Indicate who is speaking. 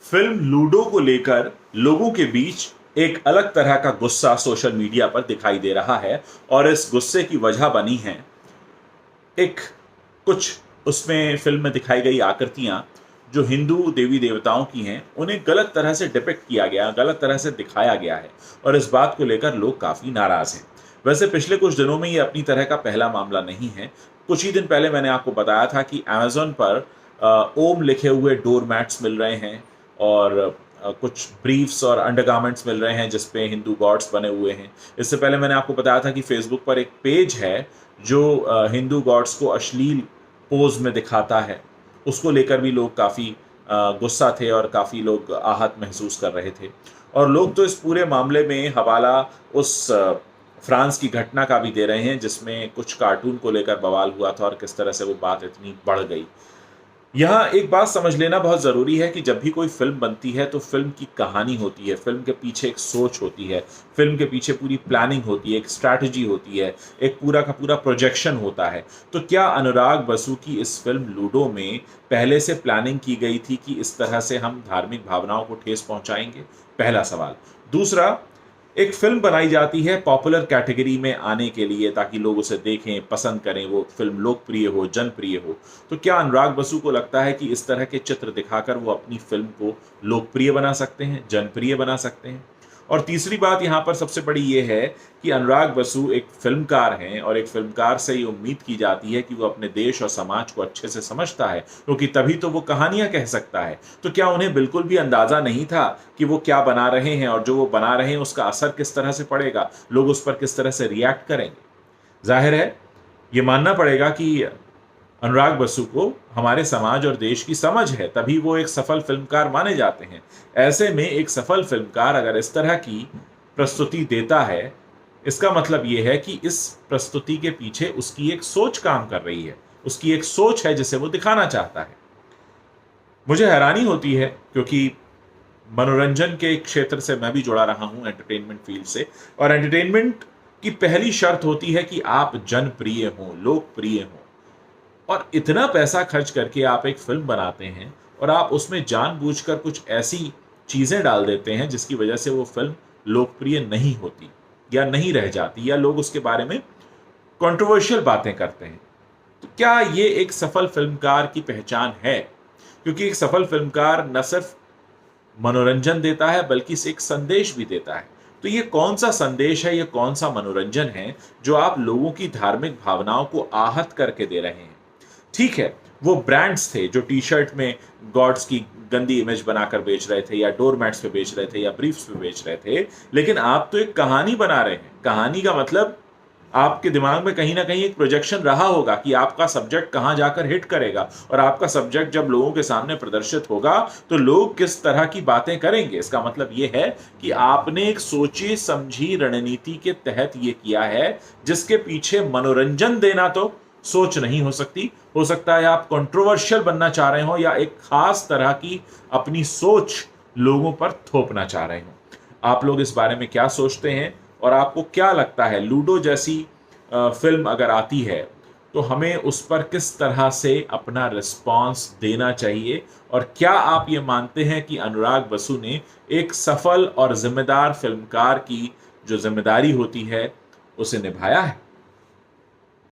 Speaker 1: Film ludo को लेकर लोगों के बीच एक अलग तरह का गुस्सा सोशल मीडिया पर दिखाई दे रहा है और इस गुस्से की वजह बनी है एक कुछ उसमें फिल्म में दिखाई गई आकृतियां जो हिंदू देवी देवताओं की हैं, उन्हें गलत तरह से डिपिक्ट किया गया, गलत तरह से दिखाया गया है और इस बात को लेकर लोग काफ़ी नाराज़ हैं। वैसे पिछले कुछ दिनों में ये अपनी तरह का पहला मामला नहीं है। कुछ ही दिन पहले मैंने आपको बताया था कि अमेज़न पर ओम लिखे हुए डोर मैट्स मिल रहे हैं और कुछ ब्रीफ्स और अंडरगारमेंट्स मिल रहे हैं जिस पे हिंदू गॉड्स बने हुए हैं। इससे पहले मैंने आपको बताया था कि फेसबुक पर एक पेज है जो हिंदू गॉड्स को अश्लील पोज में दिखाता है। उसको लेकर भी लोग काफ़ी गुस्सा थे और काफ़ी लोग आहत महसूस कर रहे थे और लोग तो इस पूरे मामले में हवाला उस फ्रांस की घटना का भी दे रहे हैं जिसमें कुछ कार्टून को लेकर बवाल हुआ था और किस तरह से वो बात इतनी बढ़ गई। यहाँ एक बात समझ लेना बहुत ज़रूरी है कि जब भी कोई फिल्म बनती है तो फिल्म की कहानी होती है, फिल्म के पीछे एक सोच होती है, फिल्म के पीछे पूरी प्लानिंग होती है, एक स्ट्रैटेजी होती है, एक पूरा का पूरा प्रोजेक्शन होता है। तो क्या अनुराग बसु की इस फिल्म लूडो में पहले से प्लानिंग की गई थी कि इस तरह से हम धार्मिक भावनाओं को ठेस पहुंचाएंगे? पहला सवाल। दूसरा, एक फिल्म बनाई जाती है पॉपुलर कैटेगरी में आने के लिए ताकि लोग उसे देखें, पसंद करें, वो फिल्म लोकप्रिय हो, जनप्रिय हो। तो क्या अनुराग बसु को लगता है कि इस तरह के चित्र दिखाकर वो अपनी फिल्म को लोकप्रिय बना सकते हैं, जनप्रिय बना सकते हैं? और तीसरी बात यहाँ पर सबसे बड़ी ये है कि अनुराग बसु एक फिल्मकार हैं और एक फिल्मकार से ये उम्मीद की जाती है कि वो अपने देश और समाज को अच्छे से समझता है, क्योंकि तभी तो वो कहानियां कह सकता है। तो क्या उन्हें बिल्कुल भी अंदाजा नहीं था कि वो क्या बना रहे हैं और जो वो बना रहे हैं उसका असर किस तरह से पड़ेगा, लोग उस पर किस तरह से रिएक्ट करेंगे? जाहिर है ये मानना पड़ेगा कि अनुराग बसु को हमारे समाज और देश की समझ है, तभी वो एक सफल फिल्मकार माने जाते हैं। ऐसे में एक सफल फिल्मकार अगर इस तरह की प्रस्तुति देता है, इसका मतलब ये है कि इस प्रस्तुति के पीछे उसकी एक सोच काम कर रही है, उसकी एक सोच है जिसे वो दिखाना चाहता है। मुझे हैरानी होती है क्योंकि मनोरंजन के क्षेत्र से मैं भी जुड़ा रहा हूं, एंटरटेनमेंट फील्ड से, और एंटरटेनमेंट की पहली शर्त होती है कि आप जनप्रिय हों, लोकप्रिय हों। और इतना पैसा खर्च करके आप एक फिल्म बनाते हैं और आप उसमें जानबूझकर कुछ ऐसी चीजें डाल देते हैं जिसकी वजह से वो फिल्म लोकप्रिय नहीं होती या नहीं रह जाती या लोग उसके बारे में कंट्रोवर्शियल बातें करते हैं। तो क्या ये एक सफल फिल्मकार की पहचान है? क्योंकि एक सफल फिल्मकार न सिर्फ मनोरंजन देता है बल्कि एक संदेश भी देता है। तो ये कौन सा संदेश है, ये कौन सा मनोरंजन है जो आप लोगों की धार्मिक भावनाओं को आहत करके दे रहे हैं? ठीक है, वो ब्रांड्स थे जो टी शर्ट में गॉड्स की गंदी इमेज बनाकर बेच रहे थे या डोरमैट्स पे बेच रहे थे या ब्रीफ्स पे बेच रहे थे, लेकिन आप तो एक कहानी बना रहे हैं। कहानी का मतलब आपके दिमाग में कहीं ना कहीं एक प्रोजेक्शन रहा होगा कि आपका सब्जेक्ट कहां जाकर हिट करेगा और आपका सब्जेक्ट जब लोगों के सामने प्रदर्शित होगा तो लोग किस तरह की बातें करेंगे। इसका मतलब यह है कि आपने एक सोची समझी रणनीति के तहत यह किया है जिसके पीछे मनोरंजन देना तो सोच नहीं हो सकती। हो सकता है आप कंट्रोवर्शियल बनना चाह रहे हो या एक खास तरह की अपनी सोच लोगों पर थोपना चाह रहे हो। आप लोग इस बारे में क्या सोचते हैं और आपको क्या लगता है लूडो जैसी फिल्म अगर आती है तो हमें उस पर किस तरह से अपना रिस्पॉन्स देना चाहिए? और क्या आप ये मानते हैं कि अनुराग बसु ने एक सफल और जिम्मेदार फिल्मकार की जो जिम्मेदारी होती है उसे निभाया है?